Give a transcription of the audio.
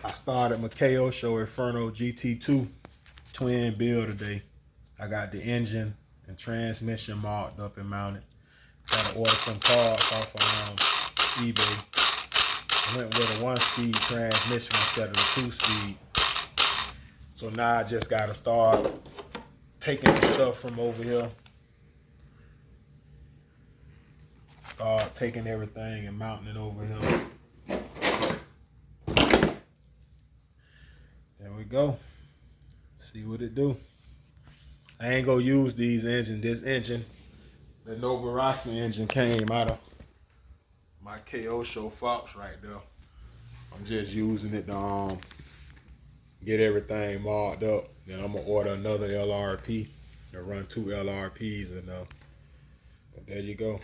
I started my KO Show Inferno GT2 twin build today. I got the engine and transmission marked up and mounted. Gotta order some parts off of eBay. I went with a 1-speed transmission instead of a 2-speed. So now I just gotta start taking the stuff from over here. Start taking everything and mounting it over here. There we go. See what it do. I ain't gonna use these engines. This engine, the Nova Rossi engine, came out of my KO Show Fox right there. I'm just using it to get everything marked up. Then I'm gonna order another LRP to run 2 LRPs in there. But there you go.